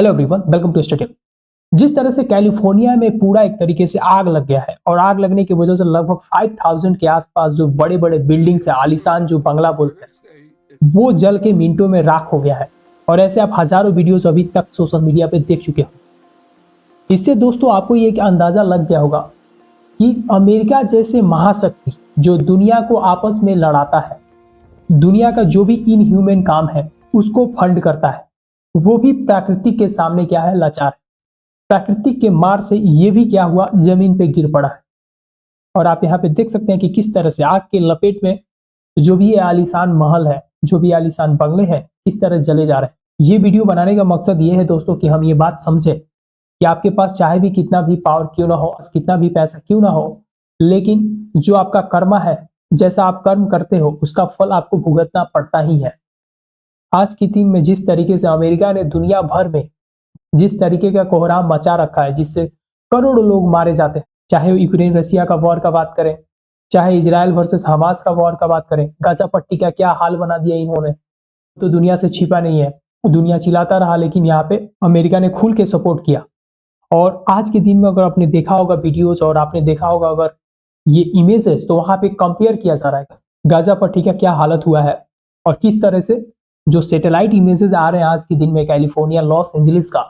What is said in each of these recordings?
Hello everyone, welcome to study. जिस तरह से कैलिफोर्निया में पूरा एक तरीके से आग लग गया है और आग लगने की वजह से लगभग 5000 के आसपास जो बड़े बड़े बिल्डिंग्स है, आलीशान जो बंगला बोलते हैं, वो जल के मिनटों में राख हो गया है। और ऐसे आप हजारों वीडियोस अभी तक सोशल मीडिया पे देख चुके हो। इससे दोस्तों आपको ये अंदाजा लग गया होगा कि अमेरिका जैसे महाशक्ति जो दुनिया को आपस में लड़ाता है, दुनिया का जो भी इनह्यूमन काम है उसको फंड करता है, वो भी प्रकृति के सामने क्या है, लाचार है। प्रकृति के मार से ये भी क्या हुआ, जमीन पे गिर पड़ा है। और आप यहाँ पे देख सकते हैं कि किस तरह से आग के लपेट में जो भी ये आलीशान महल है, जो भी आलीशान बंगले हैं, किस तरह जले जा रहे हैं। ये वीडियो बनाने का मकसद ये है दोस्तों कि हम ये बात समझे कि आपके पास चाहे भी कितना भी पावर क्यों ना हो, कितना भी पैसा क्यों ना हो, लेकिन जो आपका कर्म है, जैसा आप कर्म करते हो उसका फल आपको भुगतना पड़ता ही है। आज की दिन में जिस तरीके से अमेरिका ने दुनिया भर में जिस तरीके का कोहराम मचा रखा है, जिससे करोड़ों लोग मारे जाते हैं, चाहे यूक्रेन रशिया का वॉर का बात करें, चाहे इजराइल वर्सेस हमास का वॉर का बात करें, गाजा पट्टी का क्या हाल बना दिया इन्होंने, तो दुनिया से छिपा नहीं है। दुनिया चिल्लाता रहा, लेकिन यहाँ पे अमेरिका ने खुल के सपोर्ट किया। और आज के दिन में अगर आपने देखा होगा वीडियोज और आपने देखा होगा अगर ये इमेजेस, तो वहां पे कंपेयर किया जा रहा है गाजा पट्टी का क्या हालत हुआ है और किस तरह से जो सैटेलाइट इमेजेस आ रहे हैं आज के दिन में कैलिफोर्निया लॉस एंजलिस का,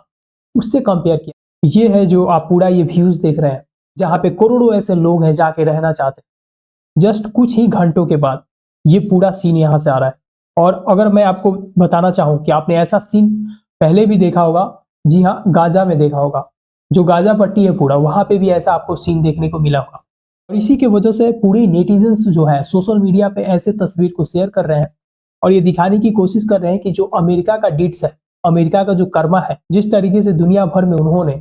उससे कंपेयर किया। ये है जो आप पूरा ये व्यूज देख रहे हैं, जहां पे करोड़ों ऐसे लोग हैं जाके रहना चाहते हैं। जस्ट कुछ ही घंटों के बाद ये पूरा सीन यहाँ से आ रहा है। और अगर मैं आपको बताना चाहूं कि आपने ऐसा सीन पहले भी देखा होगा, जी हाँ, गाजा में देखा होगा। जो गाजा पट्टी है पूरा, वहां पे भी ऐसा आपको सीन देखने को मिला होगा। और इसी की वजह से पूरे नेटिजन्स जो है सोशल मीडिया पे ऐसे तस्वीर को शेयर कर रहे हैं और ये दिखाने की कोशिश कर रहे हैं कि जो अमेरिका का डिट्स है, अमेरिका का जो कर्मा है, जिस तरीके से दुनिया भर में उन्होंने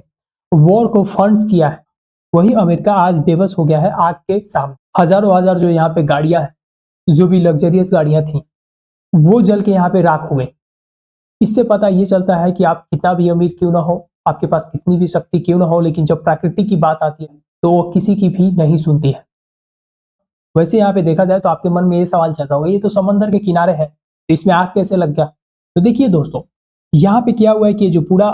वॉर को फंड्स किया है, वही अमेरिका आज बेबस हो गया है आग के सामने। हजारों हजार जो यहाँ पे गाड़ियां हैं, जो भी लग्जरियस गाड़ियां थी, वो जल के यहाँ पे राख हो गई। इससे पता ये चलता है कि आप कितना भी अमीर क्यों ना हो, आपके पास कितनी भी शक्ति क्यों ना हो, लेकिन जब प्रकृति की बात आती है तो वो किसी की भी नहीं सुनती है। वैसे यहाँ पे देखा जाए तो आपके मन में ये सवाल चल रहा होगा, ये तो समंदर के किनारे है, तो इसमें आग कैसे लग गया। तो देखिए दोस्तों, यहाँ पे क्या हुआ है कि जो पूरा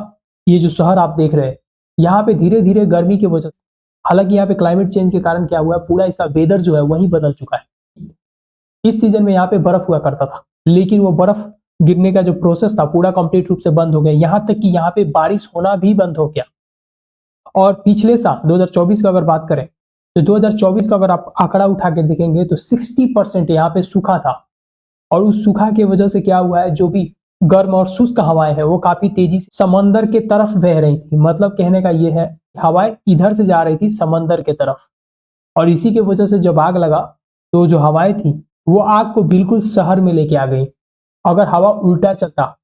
ये जो शहर आप देख रहे हैं, यहाँ पे धीरे धीरे गर्मी की वजह से, हालांकि यहाँ पे क्लाइमेट चेंज के कारण क्या हुआ है, पूरा इसका वेदर जो है वही बदल चुका है। इस सीजन में यहाँ पे बर्फ हुआ करता था, लेकिन वो बर्फ गिरने का जो प्रोसेस था पूरा कंप्लीट रूप से बंद हो गया। यहाँ तक कि यहाँ पे बारिश होना भी बंद हो गया। और पिछले साल 2024 का अगर बात करें तो 2024 का अगर आप आंकड़ा उठा के देखेंगे तो 60% यहाँ पे सूखा था। और उस सूखा की वजह से क्या हुआ है, जो भी गर्म और शुष्क हवाएं हैं वो काफी तेजी से समंदर के तरफ बह रही थी। मतलब कहने का ये है, हवाएं इधर से जा रही थी समंदर के तरफ। और इसी के वजह से जब आग लगा तो जो हवाएं थी वो आग को बिल्कुल शहर में लेके आ गई। अगर हवा उल्टा चलता,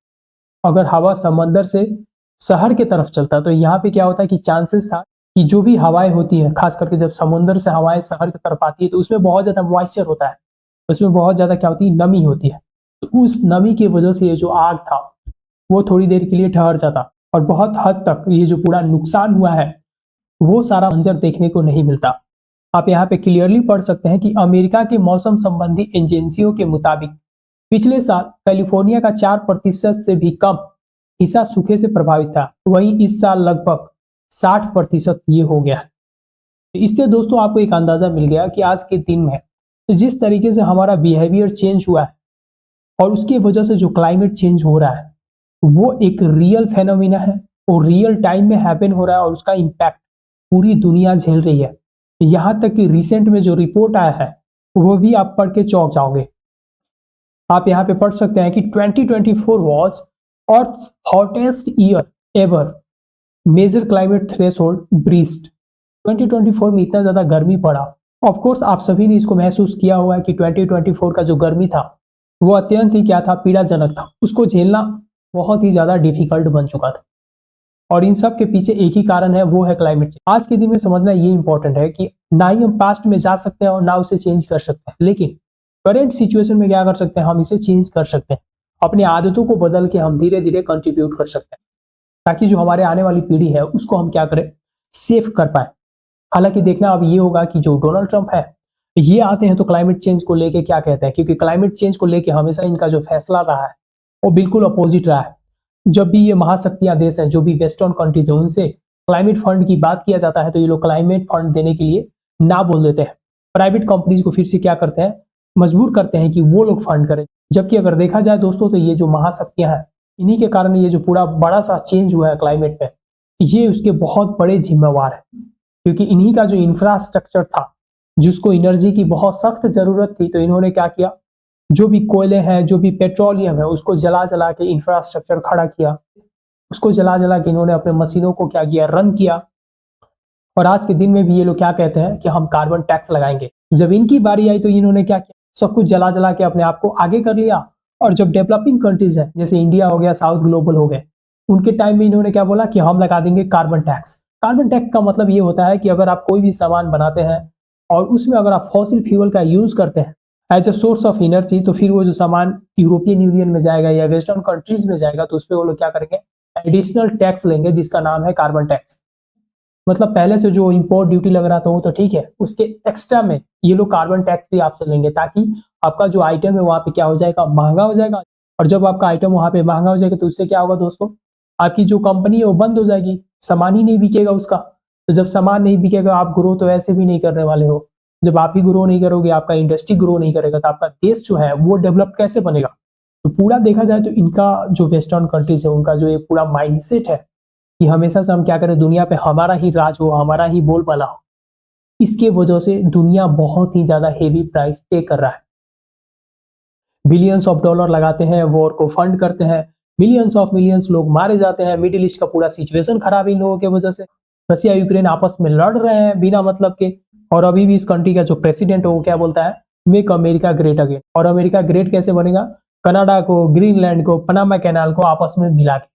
अगर हवा समंदर से शहर के तरफ चलता, तो यहाँ पे क्या होता है कि चांसेस था कि जो भी हवाएं होती हैं, खास करके जब समुद्र से हवाएं शहर की तरफ आती है तो उसमें बहुत ज्यादा मॉइस्चर होता है, उसमें बहुत ज्यादा क्या होती है, नमी होती है। तो उस नमी की वजह से ये जो आग था वो थोड़ी देर के लिए ठहर जाता और बहुत हद तक ये जो पूरा नुकसान हुआ है वो सारा मंजर देखने को नहीं मिलता। आप यहाँ पे क्लियरली पढ़ सकते हैं कि अमेरिका के मौसम संबंधी एजेंसियों के मुताबिक पिछले साल कैलिफोर्निया का 4% से भी कम हिस्सा सूखे से प्रभावित था, वहीं इस साल लगभग 60% ये हो गया है। इससे दोस्तों आपको एक अंदाजा मिल गया कि आज के दिन में जिस तरीके से हमारा बिहेवियर चेंज हुआ है और उसकी वजह से जो क्लाइमेट चेंज हो रहा है वो एक रियल फेनोमिना है और रियल टाइम में हैपन हो रहा है और उसका इम्पैक्ट पूरी दुनिया झेल रही है। यहाँ तक कि रिसेंट में जो रिपोर्ट आया है वो भी आप पढ़ के चौंक जाओगे। आप यहाँ पे पढ़ सकते हैं कि 2024 was Earth's hottest year ever. Major climate threshold breached. 2024 में इतना ज्यादा गर्मी पड़ा। ऑफ कोर्स आप सभी ने इसको महसूस किया हुआ है कि 2024 का जो गर्मी था वो अत्यंत ही क्या था, पीड़ाजनक था। उसको झेलना बहुत ही ज्यादा डिफिकल्ट बन चुका था। और इन सब के पीछे एक ही कारण है, वो है क्लाइमेट चेंज। आज के दिन में समझना ये इंपॉर्टेंट है कि ना ही हम पास्ट में जा सकते हैं और ना उसे चेंज कर सकते हैं, लेकिन करेंट सिचुएशन में क्या कर सकते हैं, हम इसे चेंज कर सकते हैं। अपनी आदतों को बदल के हम धीरे धीरे कंट्रीब्यूट कर सकते हैं, ताकि जो हमारे आने वाली पीढ़ी है उसको हम क्या करें, सेफ कर पाए। हालांकि देखना अब ये होगा कि जो डोनाल्ड ट्रंप है ये आते हैं तो क्लाइमेट चेंज को लेके क्या कहते हैं, क्योंकि क्लाइमेट चेंज को लेके हमेशा इनका जो फैसला रहा है वो बिल्कुल अपोजिट रहा है। जब भी ये महाशक्तियां देश हैं, जो भी वेस्टर्न कंट्रीज हैं, उनसे क्लाइमेट फंड की बात किया जाता है तो ये लोग क्लाइमेट फंड देने के लिए ना बोल देते हैं। प्राइवेट कंपनीज को फिर से क्या करते हैं, मजबूर करते हैं कि वो लोग फंड करें। जबकि अगर देखा जाए दोस्तों तो ये जो महाशक्तियां हैं, इन्हीं के कारण ये जो पूरा बड़ा सा चेंज हुआ है क्लाइमेट में, ये उसके बहुत बड़े जिम्मेवार है। क्योंकि इन्हीं का जो इंफ्रास्ट्रक्चर था, जिसको एनर्जी की बहुत सख्त जरूरत थी, तो इन्होंने क्या किया, जो भी कोयले हैं, जो भी पेट्रोलियम है, उसको जला जला के इंफ्रास्ट्रक्चर खड़ा किया। उसको जला जला के इन्होंने अपने मशीनों को क्या किया, रन किया। और आज के दिन में भी ये लोग क्या कहते हैं कि हम कार्बन टैक्स लगाएंगे। जब इनकी बारी आई तो इन्होंने क्या किया, सब कुछ जला जला के अपने आप को आगे कर लिया। और जब डेवलपिंग कंट्रीज है, जैसे इंडिया हो गया, साउथ ग्लोबल हो गए, उनके टाइम में इन्होंने क्या बोला कि हम लगा देंगे कार्बन टैक्स। कार्बन टैक्स का मतलब ये होता है कि अगर आप कोई भी सामान बनाते हैं और उसमें अगर आप फॉसिल फ्यूल का यूज करते हैं as a source of energy, तो फिर वो जो सामान यूरोपियन यूनियन में जाएगा या वेस्टर्न कंट्रीज में जाएगा, तो उस पर वो लोग क्या करेंगे, एडिशनल टैक्स लेंगे, जिसका नाम है कार्बन टैक्स। मतलब पहले से जो इंपोर्ट ड्यूटी लग रहा था वो तो ठीक है, उसके एक्स्ट्रा में ये लोग कार्बन टैक्स भी आपसे लेंगे, ताकि आपका जो आइटम है वहां पे क्या हो जाएगा, महंगा हो जाएगा। और जब आपका आइटम वहां पे महंगा हो जाएगा तो उससे क्या होगा दोस्तों, आपकी जो कंपनी है वो बंद हो जाएगी, सामान ही नहीं बिकेगा उसका। तो जब सामान नहीं बिकेगा, आप ग्रो तो ऐसे भी नहीं करने वाले हो। जब आप ही ग्रो नहीं करोगे, आपका इंडस्ट्री ग्रो नहीं करेगा, तो आपका देश जो है वो डेवलप कैसे बनेगा। तो पूरा देखा जाए तो इनका जो वेस्टर्न कंट्रीज है, उनका जो ये पूरा माइंडसेट है कि हमेशा से हम क्या करें, दुनिया पे हमारा ही राज हो, हमारा ही बोलबाला हो, इसके वजह से दुनिया बहुत ही ज्यादा हेवी प्राइस पे कर रहा है। बिलियंस ऑफ डॉलर लगाते हैं, वॉर को फंड करते हैं, मिलियंस लोग मारे जाते हैं, मिडिल ईस्ट का पूरा सिचुएशन खराब है इन लोगों के वजह से। रसिया यूक्रेन आपस में लड़ रहे हैं बिना मतलब के। और अभी भी इस कंट्री का जो प्रेसिडेंट है वो क्या बोलता है, मेक अमेरिका ग्रेट अगेन। और अमेरिका ग्रेट कैसे बनेगा, कनाडा को, ग्रीनलैंड को, पनामा कैनाल को आपस में मिला के।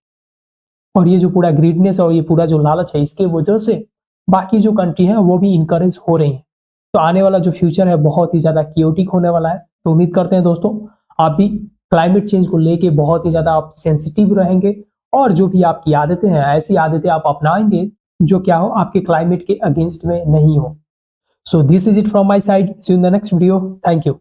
और ये जो पूरा ग्रीडनेस और ये पूरा जो लालच है, इसके वजह से बाकी जो कंट्री है वो भी इंकरेज हो रही है। तो आने वाला जो फ्यूचर है बहुत ही ज्यादा क्योटिक होने वाला है। तो उम्मीद करते हैं दोस्तों आप भी क्लाइमेट चेंज को लेके बहुत ही ज्यादा आप सेंसिटिव रहेंगे, और जो भी आपकी आदतें हैं, ऐसी आदतें आप अपनाएंगे जो क्या हो, आपके क्लाइमेट के अगेंस्ट में नहीं हो। So this is it from my side, see you in the next video, thank you.